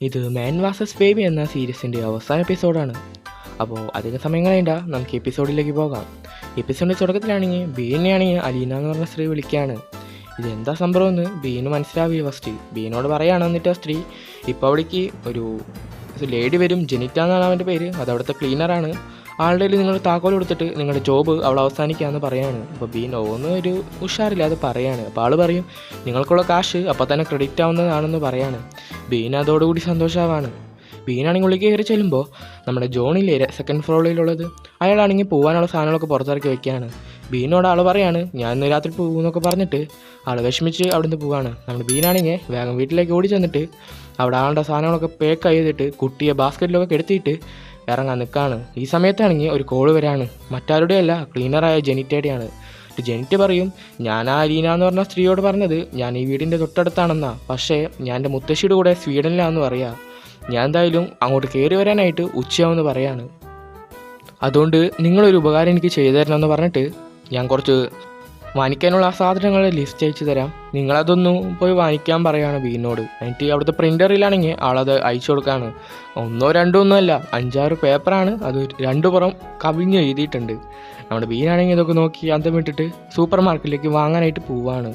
ഇത് മാൻ versus baby എന്ന സീരീസിൻ്റെ അവസാന എപ്പിസോഡാണ്. അപ്പോൾ അധിക സമയം കളയണ്ട, നമുക്ക് എപ്പിസോഡിലേക്ക് പോകാം. എപ്പിസോഡിൻ്റെ തുടക്കത്തിലാണെങ്കിൽ ബീനെയാണെങ്കിൽ അലീന എന്ന് പറഞ്ഞ സ്ത്രീ വിളിക്കുകയാണ്. ഇതെന്താ സംഭവമെന്ന് ബീന് മനസ്സിലാവില്ല. ഫസ്റ്റ് ബീനോട് പറയുകയാണ്. എന്നിട്ട് ആ സ്ത്രീ ഇപ്പോൾ അവിടേക്ക് ഒരു ലേഡി വരും, ജെനിറ്റ എന്നാണ് അവൻ്റെ പേര്, അത് അവിടുത്തെ ക്ലീനറാണ്. ആളുടെ കയ്യിൽ നിങ്ങൾ താക്കോൽ കൊടുത്തിട്ട് നിങ്ങളുടെ ജോബ് അവൾ അവസാനിക്കുകയെന്ന് പറയാണ്. അപ്പോൾ ബീൻ ഓന്ന് ഒരു ഉഷാറില്ല അത് പറയാണ്. അപ്പോൾ ആൾ പറയും നിങ്ങൾക്കുള്ള കാശ് അപ്പോൾ തന്നെ ക്രെഡിറ്റ് ആവുന്നതാണെന്ന് പറയാണ്. ബീൻ അതോടുകൂടി സന്തോഷമാവാണ്. ബീനാണെങ്കിൽ ഉള്ളിൽ കയറി ചെല്ലുമ്പോൾ നമ്മുടെ ജോണില്ലേ സെക്കൻഡ് ഫ്ലോറിലുള്ളത്, അയാളാണെങ്കിൽ പോകാനുള്ള സാധനങ്ങളൊക്കെ പുറത്തിറക്കി വെക്കുകയാണ്. ബീനോട് ആൾ പറയാണ് ഞാൻ ഇന്ന് രാത്രി പോകുമെന്നൊക്കെ പറഞ്ഞിട്ട് ആൾ വിഷമിച്ച് അവിടുന്ന് പോവാണ്. നമ്മുടെ ബീനാണെങ്കിൽ വേഗം വീട്ടിലേക്ക് ഓടി ചെന്നിട്ട് അവിടെ ആളുടെ സാധനങ്ങളൊക്കെ പാക്ക് ചെയ്തിട്ട് കുട്ടിയെ ബാസ്ക്കറ്റിലൊക്കെ കെടുത്തിയിട്ട് ഇറങ്ങാൻ നിൽക്കുകയാണ്. ഈ സമയത്താണെങ്കിൽ ഒരു കോള് വരാണ്. മറ്റാരുടെയല്ല, ക്ലീനറായ ജെനിറ്റയുടെയാണ്. ജെനിറ്റ് പറയും ഞാൻ ആ അലീന എന്ന് പറഞ്ഞ സ്ത്രീയോട് പറഞ്ഞത് ഞാൻ ഈ വീടിൻ്റെ തൊട്ടടുത്താണെന്നാ, പക്ഷേ ഞാൻ എൻ്റെ മുത്തശ്ശിയുടെ കൂടെ സ്വീഡനിലാണെന്ന് പറയാം. ഞാൻ എന്തായാലും അങ്ങോട്ട് കയറി വരാനായിട്ട് ഉച്ചയാവുമെന്ന് പറയാണ്. അതുകൊണ്ട് നിങ്ങളൊരു ഉപകാരം എനിക്ക് ചെയ്തു തരണമെന്ന് പറഞ്ഞിട്ട് ഞാൻ കുറച്ച് വാങ്ങിക്കാനുള്ള ആ സാധനങ്ങളുടെ ലിസ്റ്റ് അയച്ചു തരാം, നിങ്ങളതൊന്നും പോയി വാങ്ങിക്കാൻ പറയുകയാണ് ബീനോട്. എന്നിട്ട് അവിടുത്തെ പ്രിൻ്ററിലാണെങ്കിൽ ആളത് അയച്ചു കൊടുക്കുകയാണ്. ഒന്നോ രണ്ടോ ഒന്നുമല്ല, 5-6 പേപ്പറാണ്, അത് 2 പുറം കവിഞ്ഞ് എഴുതിയിട്ടുണ്ട്. നമ്മുടെ ബീനാണെങ്കിൽ ഇതൊക്കെ നോക്കി അന്തം വിട്ടിട്ട് സൂപ്പർ മാർക്കറ്റിലേക്ക് വാങ്ങാനായിട്ട് പോവുകയാണ്.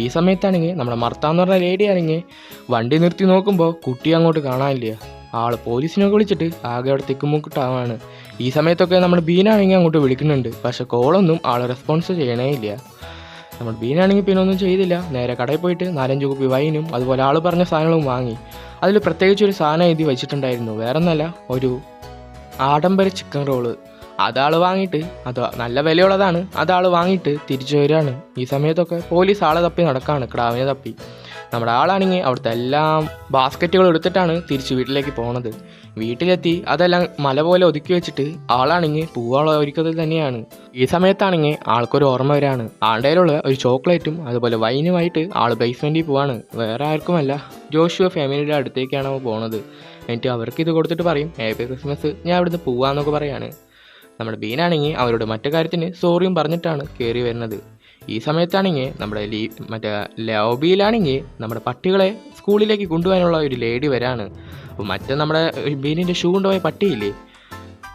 ഈ സമയത്താണെങ്കിൽ നമ്മുടെ മർത്താന്ന് പറഞ്ഞ ലേഡി ആണെങ്കിൽ വണ്ടി നിർത്തി നോക്കുമ്പോൾ കുട്ടി അങ്ങോട്ട് കാണാനില്ല. ആൾ പോലീസിനൊക്കെ വിളിച്ചിട്ട് ആകെ അവിടെ തിക്കുമുക്കിട്ടാവാണ്. ഈ സമയത്തൊക്കെ നമ്മുടെ ബീനാണെങ്കിൽ അങ്ങോട്ട് വിളിക്കുന്നുണ്ട്, പക്ഷെ കോളൊന്നും ആൾ റെസ്പോൺസ് ചെയ്യണേ ഇല്ല. നമ്മൾ ബീനാണെങ്കിൽ പിന്നെ ഒന്നും ചെയ്തില്ല, നേരെ കടയിൽ പോയിട്ട് 4-5 കുപ്പി വൈനും അതുപോലെ ആൾ പറഞ്ഞ സാധനങ്ങളും വാങ്ങി. അതിൽ പ്രത്യേകിച്ച് ഒരു സാധനം എഴുതി വെച്ചിട്ടുണ്ടായിരുന്നു, വേറെ ഒന്നല്ല, ഒരു ആഡംബര ചിക്കൻ റോള്. അതാൾ വാങ്ങിയിട്ട്, അത് നല്ല വിലയുള്ളതാണ്, അതാൾ വാങ്ങിയിട്ട് തിരിച്ചു വരികയാണ്. ഈ സമയത്തൊക്കെ പോലീസ് ആളെ തപ്പി നടക്കുകയാണ്, ക്രാവിനെ തപ്പി. നമ്മുടെ ആളാണെങ്കിൽ അവിടുത്തെ എല്ലാം ബാസ്ക്കറ്റുകൾ എടുത്തിട്ടാണ് തിരിച്ച് വീട്ടിലേക്ക് പോണത്. വീട്ടിലെത്തി അതെല്ലാം മല പോലെ ഒതുക്കി വെച്ചിട്ട് ആളാണെങ്കിൽ പൂവാള ഒരുക്കത്തിൽ തന്നെയാണ്. ഈ സമയത്താണെങ്കിൽ ആൾക്കൊരു ഓർമ്മ വരാണ്. ആളുടെ കയ്യിലുള്ള ഒരു ചോക്ലേറ്റും അതുപോലെ വൈനുമായിട്ട് ആൾ ബേസ്മെൻറ്റിൽ പോവാണ്. വേറെ ആർക്കുമല്ല, ജോഷുവ ഫാമിലിയുടെ അടുത്തേക്കാണ് പോണത്. എന്നിട്ട് അവർക്ക് ഇത് കൊടുത്തിട്ട് പറയും ഹാപ്പി ക്രിസ്മസ്, ഞാൻ ഇവിടുന്ന് പോവാന്നൊക്കെ പറയാണ്. നമ്മുടെ ബീനാണെങ്കിൽ അവരോട് മറ്റു കാര്യത്തിന് സോറിയും പറഞ്ഞിട്ടാണ് കയറി വരുന്നത്. ഈ സമയത്താണെങ്കിൽ നമ്മുടെ മറ്റേ ലോബിയിലാണെങ്കിൽ നമ്മുടെ പട്ടികളെ സ്കൂളിലേക്ക് കൊണ്ടുപോകാനുള്ള ഒരു ലേഡി വരാണ്. അപ്പോൾ മറ്റേ നമ്മുടെ ബീനിൻ്റെ ഷൂ കൊണ്ടുപോയ പട്ടിയില്ലേ,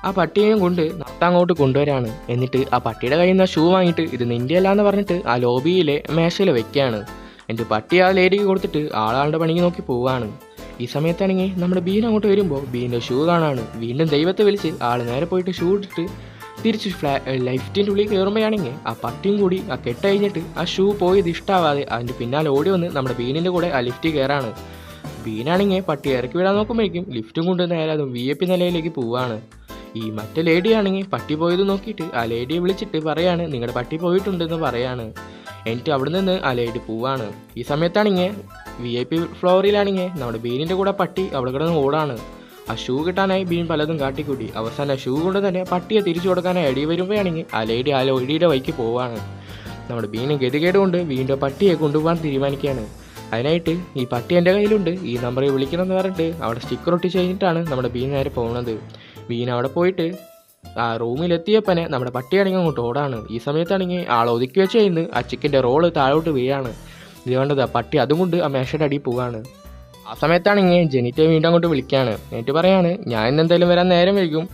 ആ പട്ടിയെയും കൊണ്ട് അങ്ങോട്ട് കൊണ്ടുവരാണ്. എന്നിട്ട് ആ പട്ടിയുടെ കയ്യിൽ നിന്ന് ഷൂ വാങ്ങിയിട്ട് ഇത് നിൻ്റെ അല്ല എന്ന് പറഞ്ഞിട്ട് ആ ലോബിയിലെ മേശയിൽ വെക്കുകയാണ്. എന്നിട്ട് പട്ടി ആ ലേഡിക്ക് കൊടുത്തിട്ട് ആളുടെ പണിക്ക് നോക്കി പോവുകയാണ്. ഈ സമയത്താണെങ്കിൽ നമ്മുടെ ബീൻ അങ്ങോട്ട് വരുമ്പോൾ ബീൻ്റെ ഷൂ കാണാണ്. വീണ്ടും ദൈവത്തെ വിളിച്ച് ആൾ നേരെ പോയിട്ട് ഷൂ ഇട്ടിട്ട് തിരിച്ച് ലൈഫ്റ്റിൻ്റെ ഉള്ളിൽ കയറുമ്പോഴാണെങ്കിൽ ആ പട്ടിയും കൂടി ആ കെട്ട് കഴിഞ്ഞിട്ട് ആ ഷൂ പോയത് ഇഷ്ടാവാതെ അതിൻ്റെ പിന്നാലെ ഓടി വന്ന് നമ്മുടെ ബീനിൻ്റെ കൂടെ ആ ലിഫ്റ്റിൽ കയറാണ്. ബീനാണെങ്കിൽ പട്ടി ഇറക്കി വിടാൻ നോക്കുമ്പോഴേക്കും ലിഫ്റ്റും കൊണ്ട് നേരെ അതും VIP നിലയിലേക്ക് പോവാണ്. ഈ മറ്റേ ലേഡിയാണെങ്കിൽ പട്ടി പോയത് നോക്കിയിട്ട് ആ ലേഡിയെ വിളിച്ചിട്ട് പറയാണ് നിങ്ങളുടെ പട്ടി പോയിട്ടുണ്ടെന്ന് പറയാണ്. എന്നിട്ട് അവിടെ നിന്ന് ആ ലേഡി പോവാണ്. ഈ സമയത്താണെങ്കിൽ VIP ഫ്ലോറിലാണെങ്കിൽ നമ്മുടെ ബീനിൻ്റെ കൂടെ പട്ടി അവിടെ കിടന്ന് ഓടാണ്. ആ ഷൂ കിട്ടാനായി ബീൻ പലതും കാട്ടിക്കൂട്ടി. അവസാനം ഷൂ കൊണ്ട് തന്നെ പട്ടിയെ തിരിച്ചു കൊടുക്കാനായി അടി വരുമ്പോഴാണെങ്കിൽ ആ ലേഡി ആ ലേഡിയുടെ വഴിക്ക് പോവാണ്. നമ്മുടെ ബീന് ഗതികേട് കൊണ്ട് വീണ്ടും പട്ടിയെ കൊണ്ടുപോകാൻ തീരുമാനിക്കുകയാണ്. അതിനായിട്ട് ഈ പട്ടി എൻ്റെ കയ്യിലുണ്ട്, ഈ നമ്പറിൽ വിളിക്കണമെന്ന് പറഞ്ഞിട്ട് അവിടെ സ്റ്റിക്കർ ഒട്ടിച്ച് കഴിഞ്ഞിട്ടാണ് നമ്മുടെ ബീൻ നേരെ പോകുന്നത്. ബീൻ അവിടെ പോയിട്ട് ആ റൂമിലെത്തിയപ്പനെ നമ്മുടെ പട്ടിയാണെങ്കിൽ അങ്ങോട്ട് ഓടാണ്. ഈ സമയത്താണെങ്കിൽ ആൾ ഒതുക്കി വെച്ച് കഴിഞ്ഞ് ആ ചിക്കൻ്റെ റോള് താഴോട്ട് വീഴാണ്. ഇത് കണ്ടത് ആ പട്ടി അതും കൊണ്ട് ആ മേശയുടെ അടിയിൽ പോവാണ്. ആ സമയത്താണെങ്കിൽ ജെനിറ്റെ വീണ്ടും അങ്ങോട്ട് വിളിക്കുകയാണ്. എന്നിട്ട് പറയാണ് ഞാൻ ഇന്ന് എന്തായാലും വരാൻ നേരം വൈകും,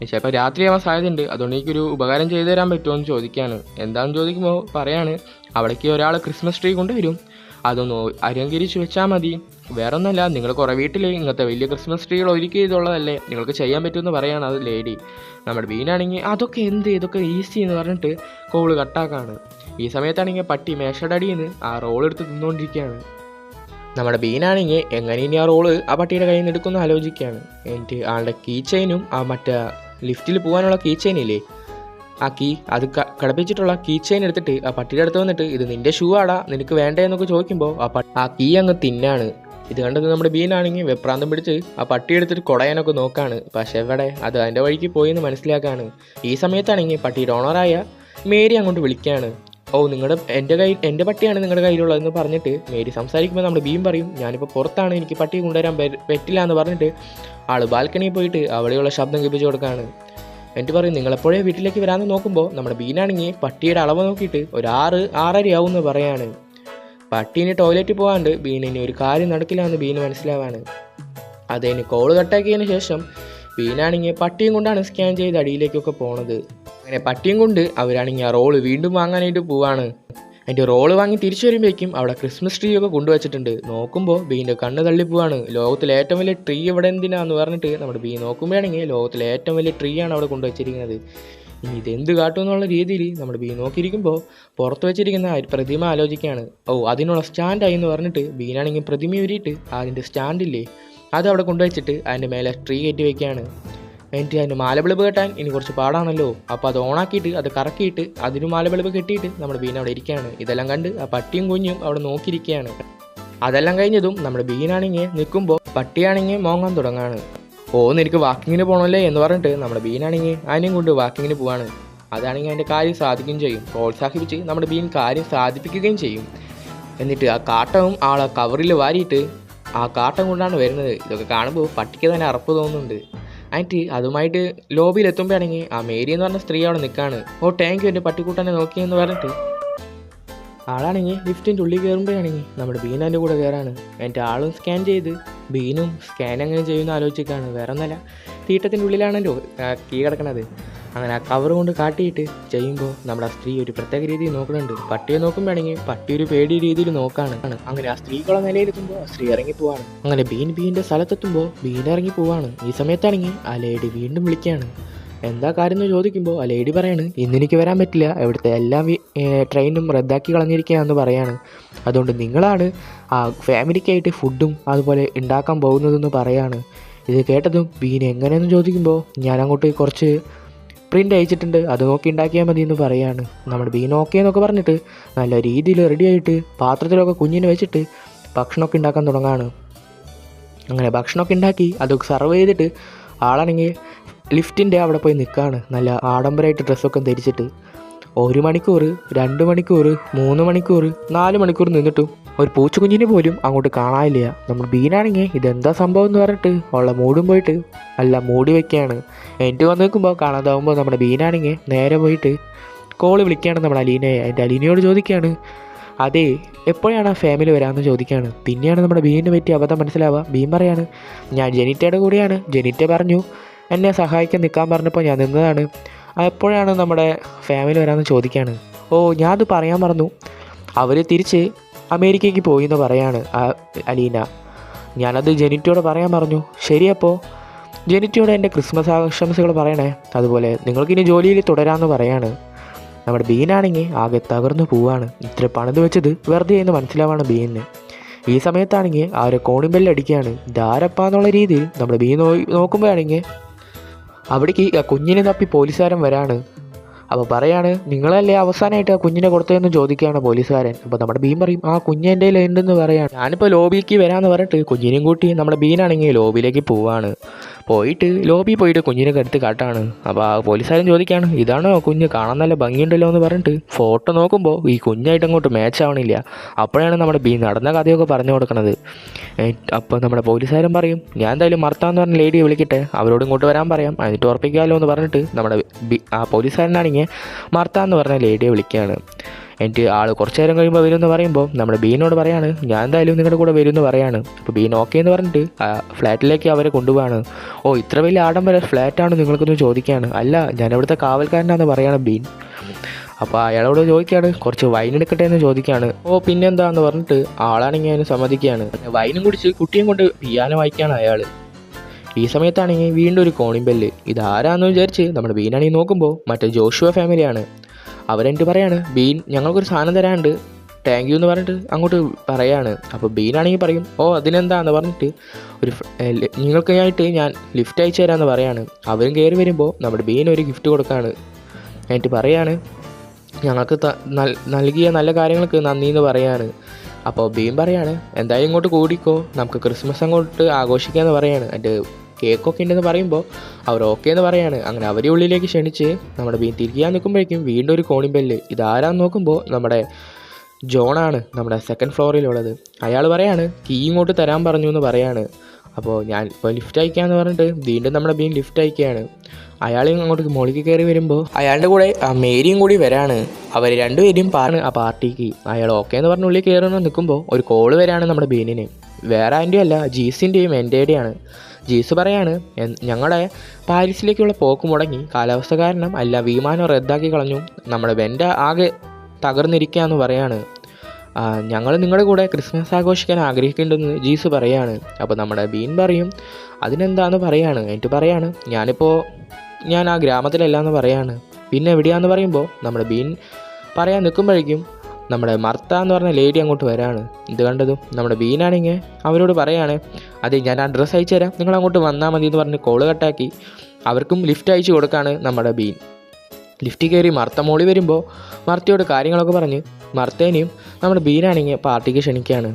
ചിലപ്പോൾ രാത്രിയാവാൻ സാധ്യതയുണ്ട്, അതുകൊണ്ട് എനിക്കൊരു ഉപകാരം ചെയ്തു തരാൻ പറ്റുമോ എന്ന് ചോദിക്കുകയാണ്. എന്താണെന്ന് ചോദിക്കുമ്പോൾ പറയാണ് അവിടേക്ക് ഒരാൾ ക്രിസ്മസ് ട്രീ കൊണ്ടുവരും, അതൊന്ന് അലങ്കരിച്ച് വെച്ചാൽ മതി, വേറെ ഒന്നല്ല, നിങ്ങൾ കുറേ വീട്ടിൽ ഇങ്ങനത്തെ വലിയ ക്രിസ്മസ് ട്രീകൾ ഒരുക്കി ചെയ്തുള്ളതല്ലേ, നിങ്ങൾക്ക് ചെയ്യാൻ പറ്റുമെന്ന് പറയാണ് അത് ലേഡി. നമ്മുടെ ബീനാണെങ്കിൽ അതൊക്കെ ഇതൊക്കെ ഈസി എന്ന് പറഞ്ഞിട്ട് കോള് കട്ടാക്കാണ്. ഈ സമയത്താണെങ്കിൽ പട്ടി മേശയുടെ അടിയിൽ നിന്ന് ആ റോൾ എടുത്ത് തിന്നുകൊണ്ടിരിക്കുകയാണ്. നമ്മുടെ ബീനാണെങ്കിൽ എങ്ങനെ ഇനി ആ റോള് ആ പട്ടിയുടെ കയ്യിൽ നിന്ന് എടുക്കുമെന്ന് ആലോചിക്കുകയാണ്. എന്നിട്ട് ആളുടെ കീ ചെയിനും ആ മറ്റേ ലിഫ്റ്റിൽ പോകാനുള്ള കീ ചെയിനില്ലേ, ആ കീ അത് കടപ്പിച്ചിട്ടുള്ള കീ ചെയിൻ എടുത്തിട്ട് ആ പട്ടിയുടെ അടുത്ത് വന്നിട്ട് ഇത് നിൻ്റെ ഷൂ ആടാ, നിനക്ക് വേണ്ടേ എന്നൊക്കെ ചോദിക്കുമ്പോൾ ആ കീ അങ്ങ് തിന്നാണ്. ഇത് കണ്ടത് നമ്മുടെ ബീനാണെങ്കിൽ വെപ്രാന്തം പിടിച്ച് ആ പട്ടി എടുത്തിട്ട് കുടയാനൊക്കെ നോക്കാണ്. പക്ഷെ എവിടെ അത് അതിൻ്റെ വഴിക്ക് പോയെന്ന് മനസ്സിലാക്കാണ്. ഈ സമയത്താണെങ്കിൽ പട്ടിയുടെ ഓണറായ മേരി അങ്ങോട്ട് വിളിക്കുകയാണ്. എൻ്റെ പട്ടിയാണ് നിങ്ങളുടെ കയ്യിലുള്ളതെന്ന് പറഞ്ഞിട്ട് മേരി സംസാരിക്കുമ്പോൾ നമ്മുടെ ബീം പറയും ഞാനിപ്പോൾ പുറത്താണ്, എനിക്ക് പട്ടി കൊണ്ടുവരാൻ പറ്റില്ല എന്ന് പറഞ്ഞിട്ട് ആൾ ബാൽക്കണിയിൽ പോയിട്ട് അവിടെയുള്ള ശബ്ദം കേൾപ്പിച്ചു കൊടുക്കുകയാണ്. എന്നിട്ട് പറയും നിങ്ങളെപ്പോഴേ വീട്ടിലേക്ക് വരാമെന്ന് നോക്കുമ്പോൾ നമ്മുടെ ബീനാണെങ്കിൽ പട്ടിയുടെ അളവ് നോക്കിയിട്ട് ഒരു 6-6.5 ആവുമെന്ന് പറയാണ്. പട്ടീന് ടോയ്ലറ്റിൽ പോകാണ്ട് ബീനിന് ഒരു കാര്യം നടക്കില്ല എന്ന് ബീന് മനസ്സിലാവാണ്. അതിന് കോള് കട്ടാക്കിയതിന് ശേഷം ബീനാണെങ്കിൽ പട്ടിയും കൊണ്ടാണ് സ്കാൻ ചെയ്ത് അടിയിലേക്കൊക്കെ പോണത്. അങ്ങനെ പട്ടിയും കൊണ്ട് അവരാണെങ്കിൽ ആ റോള് വീണ്ടും വാങ്ങാനായിട്ട് പോവാണ്. അതിൻ്റെ റോള് വാങ്ങി തിരിച്ചു വരുമ്പോഴേക്കും അവിടെ ക്രിസ്മസ് ട്രീ ഒക്കെ കൊണ്ടുവച്ചിട്ടുണ്ട്. നോക്കുമ്പോൾ ബീൻ്റെ കണ്ണ് തള്ളിപ്പോവാണ്. ലോകത്തിലെ ഏറ്റവും വലിയ ട്രീ ഇവിടെ എന്തിനാന്ന് പറഞ്ഞിട്ട് നമ്മുടെ ബീ നോക്കുമ്പോഴാണെങ്കിൽ ലോകത്തിലെ ഏറ്റവും വലിയ ട്രീ ആണ് അവിടെ കൊണ്ടുവച്ചിരിക്കുന്നത്. ഇനി ഇതെന്ത് കാട്ടും എന്നുള്ള രീതിയിൽ നമ്മുടെ ബീ നോക്കിയിരിക്കുമ്പോൾ പുറത്ത് വെച്ചിരിക്കുന്ന ആ ഒരു പ്രതിമ ആലോചിക്കുകയാണ്. അതിനുള്ള സ്റ്റാൻഡായി എന്ന് പറഞ്ഞിട്ട് ബീനാണെങ്കിൽ പ്രതിമ ഉരിയിട്ട് അതിൻ്റെ സ്റ്റാൻഡില്ലേ അത് അവിടെ കൊണ്ടുവച്ചിട്ട് അതിൻ്റെ മേലെ ട്രീ കയറ്റി വയ്ക്കുകയാണ്. എന്നിട്ട് അതിൻ്റെ മാലബിളബ് കെട്ടാൻ ഇനി കുറച്ച് പാടാണല്ലോ. അപ്പോൾ അത് ഓണാക്കിയിട്ട് അത് കറക്കിയിട്ട് അതിന് മാലബിളബ് കെട്ടിയിട്ട് നമ്മുടെ ബീൻ അവിടെ ഇരിക്കുകയാണ്. ഇതെല്ലാം കണ്ട് ആ പട്ടിയും കുഞ്ഞും അവിടെ നോക്കിയിരിക്കുകയാണ്. അതെല്ലാം കഴിഞ്ഞതും നമ്മുടെ ബീനാണെങ്കിൽ നിൽക്കുമ്പോൾ പട്ടിയാണെങ്കിൽ മോങ്ങാൻ തുടങ്ങാണ്. നിനക്ക് വാക്കിങ്ങിന് പോകണമല്ലേ എന്ന് പറഞ്ഞിട്ട് നമ്മുടെ ബീനാണെങ്കിൽ അതിനെയും കൊണ്ട് വാക്കിങ്ങിന് പോവാണ്. അതാണെങ്കിൽ അതിൻ്റെ കാര്യം സാധിക്കുകയും ചെയ്യും. പ്രോത്സാഹിപ്പിച്ച് നമ്മുടെ ബീൻ കാര്യം സാധിപ്പിക്കുകയും ചെയ്യും. എന്നിട്ട് ആ കാട്ടവും ആളെ കവറിൽ വാരിയിട്ട് ആ കാട്ടം കൊണ്ടാണ് വരുന്നത്. ഇതൊക്കെ കാണുമ്പോൾ പട്ടിക്ക് തന്നെ അറപ്പ് തോന്നുന്നുണ്ട്. എന്നിട്ട് അതുമായിട്ട് ലോബിയിൽ എത്തുമ്പോഴാണെങ്കിൽ ആ മേരി എന്ന് പറഞ്ഞ സ്ത്രീ അവിടെ നിൽക്കുകയാണ്. താങ്ക് യു എൻ്റെ പട്ടിക്കൂട്ടനെ നോക്കിയെന്ന് പറഞ്ഞിട്ട് ആളാണെങ്കിൽ ലിഫ്റ്റിൻ്റെ ഉള്ളിൽ കയറുമ്പോഴാണെങ്കിൽ നമ്മുടെ ബീൻ അതിൻ്റെ കൂടെ കയറാണ്. എന്നിട്ട് ആളും സ്കാൻ ചെയ്ത് ബീനും സ്കാൻ എങ്ങനെ ചെയ്യുമെന്ന് ആലോചിക്കാണ്. വേറെ ഒന്നല്ല, തീട്ടത്തിൻ്റെ ഉള്ളിലാണല്ലോ കീ കിടക്കണത്. അങ്ങനെ ആ കവർ കൊണ്ട് കാട്ടിയിട്ട് ചെയ്യുമ്പോൾ നമ്മുടെ ആ സ്ത്രീ ഒരു പ്രത്യേക രീതിയിൽ നോക്കുന്നുണ്ട്. പട്ടിയെ നോക്കുമ്പോഴാണെങ്കിൽ പട്ടി ഒരു പേടി രീതിയിൽ നോക്കാണ്. അങ്ങനെ ആ സ്ത്രീക്കുള്ള നിലയിലെത്തുമ്പോൾ ആ സ്ത്രീ ഇറങ്ങിപ്പോവാണ്. അങ്ങനെ ബീൻ്റെ സ്ഥലത്തെത്തുമ്പോൾ ബീൻ ഇറങ്ങി പോവാണ്. ഈ സമയത്താണെങ്കിൽ ആ ലേഡി വീണ്ടും വിളിക്കുകയാണ്. എന്താ കാര്യം എന്ന് ചോദിക്കുമ്പോൾ ആ ലേഡി പറയാണ്, ഇന്നെനിക്ക് വരാൻ പറ്റില്ല, ഇവിടുത്തെ എല്ലാ ട്രെയിനും റദ്ദാക്കി കളഞ്ഞിരിക്കുകയാണെന്ന് പറയാണ്. അതുകൊണ്ട് നിങ്ങളാണ് ആ ഫാമിലിക്കായിട്ട് ഫുഡും അതുപോലെ ഉണ്ടാക്കാൻ പോകുന്നതെന്ന് പറയാണ്. ഇത് കേട്ടതും ബീൻ എങ്ങനെയെന്ന് ചോദിക്കുമ്പോൾ ഞാൻ അങ്ങോട്ട് കുറച്ച് പ്രിൻ്റ് അയച്ചിട്ടുണ്ട്, അത് നോക്കി ഉണ്ടാക്കിയാൽ മതി എന്ന് പറയാണ്. നമ്മുടെ ബീൻ ഓക്കെ എന്നൊക്കെ പറഞ്ഞിട്ട് നല്ല രീതിയിൽ റെഡിയായിട്ട് പാത്രത്തിലൊക്കെ കുഞ്ഞിനെ വെച്ചിട്ട് ഭക്ഷണമൊക്കെ ഉണ്ടാക്കാൻ തുടങ്ങാണ്. അങ്ങനെ ഭക്ഷണമൊക്കെ ഉണ്ടാക്കി അതൊക്കെ സർവ് ചെയ്തിട്ട് ആളാണെങ്കിൽ ലിഫ്റ്റിൻ്റെ അവിടെ പോയി നിൽക്കുകയാണ്. നല്ല ആഡംബരമായിട്ട് ഡ്രസ്സൊക്കെ ധരിച്ചിട്ട് 1 മണിക്കൂർ 2 മണിക്കൂർ 3 മണിക്കൂർ 4 മണിക്കൂർ നിന്നിട്ടും ഒരു പൂച്ചക്കുഞ്ഞിനെ പോലും അങ്ങോട്ട് കാണാനില്ല. നമ്മൾ ബീനാണെങ്കിൽ ഇതെന്താ സംഭവം എന്ന് പറഞ്ഞിട്ട് ഉള്ള മൂടും പോയിട്ട് മൂടി വയ്ക്കുകയാണ്. എന്നിട്ട് വന്ന് നിൽക്കുമ്പോൾ കാണാതാവുമ്പോൾ നമ്മുടെ ബീനാണെങ്കിൽ നേരെ പോയിട്ട് കോള് വിളിക്കുകയാണ് നമ്മുടെ അലീനയെ. എൻ്റെ അലീനയോട് ചോദിക്കുകയാണ്, അതെ എപ്പോഴാണ് ആ ഫാമിലി വരാമെന്ന് ചോദിക്കുകയാണ്. പിന്നെയാണ് നമ്മുടെ ബീനിനെ പറ്റി അബദ്ധം മനസ്സിലാവുക. ബീൻ പറയാണ്, ഞാൻ ജെനിറ്റയുടെ കൂടെയാണ്, ജെനിറ്റ പറഞ്ഞു എന്നെ സഹായിക്കാൻ നിൽക്കാൻ പറഞ്ഞപ്പോൾ ഞാൻ നിന്നതാണ്, എപ്പോഴാണ് നമ്മുടെ ഫാമിലി വരാമെന്ന് ചോദിക്കുകയാണ്. ഞാനത് പറയാൻ മറന്നു, അവർ തിരിച്ച് അമേരിക്കയ്ക്ക് പോയി എന്ന് പറയാണ് അലീന. ഞാനത് ജെനിറ്റയോട് പറയാൻ പറഞ്ഞു. ശരിയപ്പോൾ ജെനിറ്റയോട് എൻ്റെ ക്രിസ്മസ് ആശംസകൾ പറയണേ, അതുപോലെ നിങ്ങൾക്കിനി ജോലിയിൽ തുടരാമെന്ന് പറയാണ്. നമ്മുടെ ബീനാണെങ്കിൽ ആകെ തകർന്നു പോവാണ്. ഇത്ര പണിത് വെച്ചത് വെറുതെ എന്ന് മനസ്സിലാവാണ് ബീനിന്. ഈ സമയത്താണെങ്കിൽ ആ ഒരു കോണിബെല്ലടിക്കുകയാണ്. ധാരപ്പാന്നുള്ള രീതിയിൽ നമ്മുടെ ബീൻ നോക്കുമ്പോഴാണെങ്കിൽ അവിടേക്ക് ആ കുഞ്ഞിനെ തപ്പി പോലീസുകാരൻ വരാണ്. അപ്പോൾ പറയാണ്, നിങ്ങളല്ലേ അവസാനമായിട്ട് ആ കുഞ്ഞിനെ കൊടുത്തതെന്ന് ചോദിക്കുകയാണ് പോലീസുകാരൻ. അപ്പോൾ നമ്മുടെ ബീൻ പറയും, ആ കുഞ്ഞ് എൻ്റെ ഉണ്ടെന്ന് പറയാണ്. ഞാനിപ്പോൾ ലോബിക്ക് വരാമെന്ന് പറഞ്ഞിട്ട് കുഞ്ഞിനെയും കൂട്ടി നമ്മുടെ ബീനാണെങ്കിൽ ലോബിയിലേക്ക് പോവാണ്. ലോബിയിൽ പോയിട്ട് കുഞ്ഞിനെ എടുത്ത് കാട്ടാണ്. അപ്പോൾ ആ പോലീസുകാരൻ ചോദിക്കുകയാണ്, ഇതാണോ കുഞ്ഞ്, കാണാൻ നല്ല ഭംഗിയുണ്ടല്ലോ എന്ന് പറഞ്ഞിട്ട് ഫോട്ടോ നോക്കുമ്പോൾ ഈ കുഞ്ഞായിട്ട് അങ്ങോട്ട് മാച്ച് ആവണില്ല. അപ്പോഴാണ് നമ്മുടെ ബീൻ നടന്ന കഥയൊക്കെ പറഞ്ഞു കൊടുക്കുന്നത്. അപ്പോൾ നമ്മുടെ പോലീസുകാരൻ പറയും, ഞാൻ എന്തായാലും മർത്താന്ന് പറഞ്ഞ ലേഡിയെ വിളിക്കട്ടെ, അവരോട് ഇങ്ങോട്ട് വരാൻ പറയാം, എന്നിട്ട് ഉറപ്പിക്കാമല്ലോ എന്ന് പറഞ്ഞിട്ട് നമ്മുടെ ആ പോലീസുകാരനാണെങ്കിൽ മർത്താന്ന് പറഞ്ഞ ലേഡിയെ വിളിക്കുകയാണ്. എന്നിട്ട് ആൾ കുറച്ച് നേരം കഴിയുമ്പോൾ വരുമെന്ന് പറയുമ്പോൾ നമ്മുടെ ബീനോട് പറയാണ്, ഞാൻ എന്തായാലും നിങ്ങളുടെ കൂടെ വരുമെന്ന് പറയാണ്. അപ്പോൾ ബീൻ ഓക്കെ എന്ന് പറഞ്ഞിട്ട് ഫ്ലാറ്റിലേക്ക് അവരെ കൊണ്ടുപോവാണ്. ഇത്ര വലിയ ആഡംബര ഫ്ലാറ്റാണ് നിങ്ങൾക്കൊന്ന് ചോദിക്കുകയാണ്. അല്ല, ഞാൻ ഇവിടുത്തെ കാവൽക്കാരനാണെന്ന് പറയാണ് ബീൻ. അപ്പോൾ അയാളോട് ചോദിക്കുകയാണ്, കുറച്ച് വൈൻ എടുക്കട്ടെ എന്ന് ചോദിക്കുകയാണ്. പിന്നെന്താന്ന് പറഞ്ഞിട്ട് ആളാണെങ്കിൽ അതിന് സമ്മതിക്കുകയാണ്. വൈനും കുടിച്ച് കുട്ടിയും കൊണ്ട് പിയാനോ വായിക്കുകയാണ് അയാൾ. ഈ സമയത്താണെങ്കിൽ വീണ്ടും ഒരു കോണിംബെല്ല്. ഇതാരാന്ന് വിചാരിച്ച് നമ്മുടെ ബീനാണെങ്കിൽ നോക്കുമ്പോൾ മറ്റേ ജോഷുവ ഫാമിലിയാണ്. അവരെന്നിട്ട് പറയാണ്, ബീൻ ഞങ്ങൾക്കൊരു സാധനം തരാനുണ്ട്, താങ്ക് യു എന്ന് പറഞ്ഞിട്ട് അങ്ങോട്ട് പറയാണ്. അപ്പോൾ ബീനാണെങ്കിൽ പറയും, അതിനെന്താന്ന് പറഞ്ഞിട്ട് നിങ്ങൾക്കായിട്ട് ഞാൻ ലിഫ്റ്റ് അയച്ചു തരാമെന്ന് പറയാണ്. അവരും കയറി വരുമ്പോൾ നമ്മുടെ ബീൻ ഒരു ഗിഫ്റ്റ് കൊടുക്കുകയാണ്. എന്നിട്ട് പറയാണ്, ഞങ്ങൾക്ക് നൽകിയ നല്ല കാര്യങ്ങൾക്ക് നന്ദി എന്ന് പറയാണ്. അപ്പോൾ ബീൻ പറയാണ്, എന്തായാലും ഇങ്ങോട്ട് കൂടിക്കോ, നമുക്ക് ക്രിസ്മസ് അങ്ങോട്ട് ആഘോഷിക്കാമെന്ന് പറയാണ്. എന്നിട്ട് കേക്കൊക്കെ ഉണ്ടെന്ന് പറയുമ്പോൾ അവർ ഓക്കെ എന്ന് പറയാണ്. അങ്ങനെ അവരെ ഉള്ളിലേക്ക് ക്ഷണിച്ച് നമ്മുടെ ബീൻ തിരിക്കാൻ നിൽക്കുമ്പോഴേക്കും വീണ്ടും ഒരു കോണിംബെല്ല്. ഇതാരാന്ന് നോക്കുമ്പോൾ നമ്മുടെ ജോണാണ്, നമ്മുടെ 2nd ഫ്ലോറിലുള്ളത്. അയാൾ പറയാണ്, കീ ഇങ്ങോട്ട് തരാൻ പറഞ്ഞു എന്ന് പറയാണ്. അപ്പോൾ ഞാൻ ഇപ്പോൾ ലിഫ്റ്റ് അയക്കാമെന്ന് പറഞ്ഞിട്ട് വീണ്ടും നമ്മുടെ ബീൻ ലിഫ്റ്റ് അയക്കുകയാണ്. അയാളും അങ്ങോട്ട് മുകളിലേക്ക് കയറി വരുമ്പോൾ അയാളുടെ കൂടെ ആ മേരിയും കൂടി വരാണ്. അവർ രണ്ടുപേരും ആ പാർട്ടിക്ക്. അയാൾ ഓക്കെ എന്ന് പറഞ്ഞ് ഉള്ളിൽ കയറുന്ന നിൽക്കുമ്പോൾ ഒരു കോള് വരാണ് നമ്മുടെ ബീനിന്. വേറെ ആൻ്റെയും അല്ല, ജീസിൻ്റെയും എൻ്റെയുടെയാണ്. ജീസ് പറയാണ്, ഞങ്ങളുടെ പാരീസിലേക്കുള്ള പോക്ക് മുടങ്ങി, കാലാവസ്ഥ കാരണം അല്ല വിമാനം റദ്ദാക്കി കളഞ്ഞു, നമ്മുടെ വെൻ്റെ ആകെ തകർന്നിരിക്കുകയെന്ന് പറയാണ്. ഞങ്ങൾ നിങ്ങളുടെ കൂടെ ക്രിസ്മസ് ആഘോഷിക്കാൻ ആഗ്രഹിക്കുന്നുണ്ടെന്ന് ജീസ് പറയാണ്. അപ്പോൾ നമ്മുടെ ബീൻ പറയും അതിനെന്താന്ന് പറയാണ്. എന്നിട്ട് പറയാണ് ഞാൻ ആ ഗ്രാമത്തിലല്ല എന്ന് പറയാണ്. പിന്നെ എവിടെയാണെന്ന് പറയുമ്പോൾ നമ്മുടെ ബീൻ പറയാൻ നിൽക്കുമ്പോഴേക്കും നമ്മുടെ മർത്ത എന്ന് പറഞ്ഞ ലേഡി അങ്ങോട്ട് വരാണ്. ഇത് കണ്ടതും നമ്മുടെ ബീനാണെങ്കിൽ അവരോട് പറയാണ്, അതെ ഞാൻ അഡ്രസ്സ് അയച്ചു തരാം, നിങ്ങൾ അങ്ങോട്ട് വന്നാൽ മതി എന്ന് പറഞ്ഞ് കോള് കട്ടാക്കി അവർക്കും ലിഫ്റ്റ് അയച്ചു കൊടുക്കുകയാണ് നമ്മുടെ ബീൻ. ലിഫ്റ്റിൽ കയറി മർത്ത മോളി വരുമ്പോൾ മർത്തയോട് കാര്യങ്ങളൊക്കെ പറഞ്ഞ് മർത്തേനെയും നമ്മുടെ ബീനാണെങ്കിൽ പാർട്ടിക്ക് ക്ഷണിക്കുകയാണ്.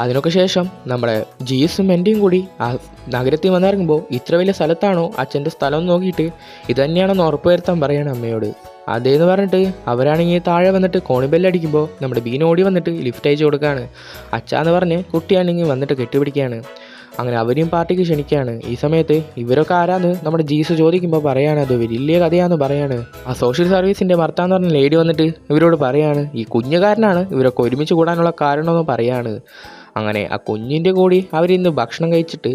അതിനൊക്കെ ശേഷം നമ്മുടെ ജീസും എൻ്റെയും കൂടി ആ നഗരത്തിൽ വന്നിറങ്ങുമ്പോൾ ഇത്ര വലിയ സ്ഥലത്താണോ അച്ഛൻ്റെ സ്ഥലം നോക്കിയിട്ട് ഇത് തന്നെയാണെന്ന് ഉറപ്പുവരുത്താൻ പറയാണ് അമ്മയോട്. അതേന്ന് പറഞ്ഞിട്ട് അവരാണെങ്കിൽ താഴെ വന്നിട്ട് കോണിബെല്ലടിക്കുമ്പോൾ നമ്മുടെ ബീൻ ഓടി വന്നിട്ട് ലിഫ്റ്റ് അയച്ചു കൊടുക്കുകയാണ്. അച്ഛാന്ന് പറഞ്ഞ് കുട്ടിയാണെങ്കിൽ വന്നിട്ട് കെട്ടിപ്പിടിക്കുകയാണ്. അങ്ങനെ അവരെയും പാർട്ടിക്ക് ക്ഷണിക്കുകയാണ്. ഈ സമയത്ത് ഇവരൊക്കെ ആരാന്ന് നമ്മുടെ ജീസ് ചോദിക്കുമ്പോൾ പറയാണ് അത് വലിയ കഥയാന്ന് പറയാണ്. ആ സോഷ്യൽ സർവീസിൻ്റെ ഭർത്താന്ന് പറഞ്ഞ ലേഡി വന്നിട്ട് ഇവരോട് പറയാണ് ഈ കുഞ്ഞുകാരനാണ് ഇവരൊക്കെ ഒരുമിച്ച് കൂടാനുള്ള കാരണമെന്ന് പറയാണ്. അങ്ങനെ ആ കുഞ്ഞിൻ്റെ കൂടി അവരിന്ന് ഭക്ഷണം കഴിച്ചിട്ട്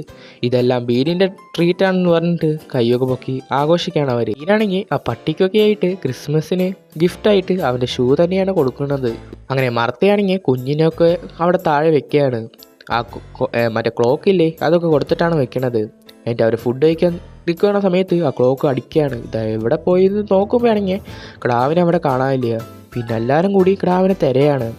ഇതെല്ലാം ബീനിൻ്റെ ട്രീറ്റാണെന്ന് പറഞ്ഞിട്ട് കയ്യൊക്കെ പൊക്കി ആഘോഷിക്കുകയാണ് അവർ. ബീനാണെങ്കിൽ ആ പട്ടിക്കൊക്കെ ആയിട്ട് ക്രിസ്മസിന് ഗിഫ്റ്റായിട്ട് അവൻ്റെ ഷൂ തന്നെയാണ് കൊടുക്കുന്നത്. അങ്ങനെ മർത്തയാണെങ്കിൽ കുഞ്ഞിനൊക്കെ അവിടെ താഴെ വെക്കുകയാണ്. ആ മറ്റേ ക്ലോക്കില്ലേ അതൊക്കെ കൊടുത്തിട്ടാണ് വെക്കണത്. എന്നിട്ട് അവർ ഫുഡ് കഴിക്കാൻ നിൽക്കുന്ന സമയത്ത് ആ ക്ലോക്ക് അടിക്കുകയാണ്. ഇത് എവിടെ പോയി എന്ന് നോക്കുമ്പോഴാണെങ്കിൽ ക്ടാവിനെ അവിടെ കാണാനില്ല. പിന്നെ എല്ലാവരും കൂടി ക്ടാവിനെ തിരയാണ്.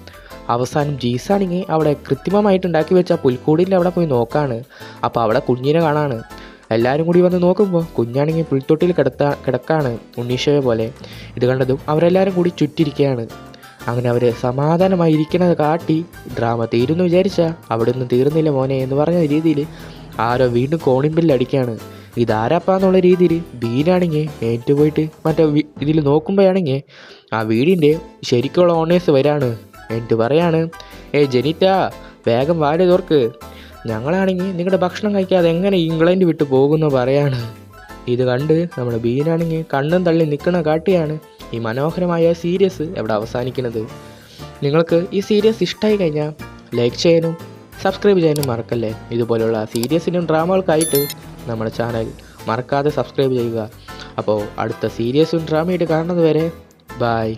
അവസാനം ജീസാണെങ്കിൽ അവിടെ കൃത്രിമമായിട്ട് ഉണ്ടാക്കി വെച്ച പുൽക്കൂടിൻ്റെ അവിടെ പോയി നോക്കാണ്. അപ്പോൾ അവിടെ കുഞ്ഞിനെ കാണാണ്. എല്ലാവരും കൂടി വന്ന് നോക്കുമ്പോൾ കുഞ്ഞാണെങ്കിൽ പുൽത്തൊട്ടിൽ കിടക്കാണ് ഉണ്ണീശോയെ പോലെ. ഇത് കണ്ടതും അവരെല്ലാവരും കൂടി ചുറ്റിരിക്കുകയാണ്. അങ്ങനെ അവർ സമാധാനമായി ഇരിക്കുന്നത് കാട്ടി ഡ്രാമ തീരുമെന്ന് വിചാരിച്ചാൽ അവിടെ ഒന്നും തീർന്നില്ല മോനെ എന്ന് പറഞ്ഞ രീതിയിൽ ആരോ വീണ്ടും കോണിമ്പില്ലടിക്കുകയാണ്. ഇതാരാപ്പാന്നുള്ള രീതിയിൽ ബീനാണെങ്കിൽ ഏറ്റുപോയിട്ട് മറ്റേ ഇതിൽ നോക്കുമ്പോഴാണെങ്കിൽ ആ വീടിൻ്റെ ശരിക്കുള്ള ഓണേഴ്സ് വരാണ്. എന്നിട്ട് പറയാണ്, ജെനിറ്റാ വേഗം വാല് തോർക്ക്, ഞങ്ങളാണെങ്കിൽ നിങ്ങളുടെ ഭക്ഷണം കഴിക്കാതെ എങ്ങനെ ഇംഗ്ലണ്ട് വിട്ട് പോകുമെന്ന് പറയാണ്. ഇത് കണ്ട് നമ്മുടെ ബീനാണെങ്കിൽ കണ്ണും തള്ളി നിൽക്കുന്ന കാട്ടിയാണ് ഈ മനോഹരമായ സീരീസ് എവിടെ അവസാനിക്കുന്നത്. നിങ്ങൾക്ക് ഈ സീരീസ് ഇഷ്ടമായി കഴിഞ്ഞാൽ ലൈക്ക് ചെയ്യാനും സബ്സ്ക്രൈബ് ചെയ്യാനും മറക്കല്ലേ. ഇതുപോലുള്ള സീരീസിനും ഡ്രാമകൾക്കായിട്ട് നമ്മുടെ ചാനൽ മറക്കാതെ സബ്സ്ക്രൈബ് ചെയ്യുക. അപ്പോൾ അടുത്ത സീരീസും ഡ്രാമയായിട്ട് കാണുന്നത് വരെ ബൈ.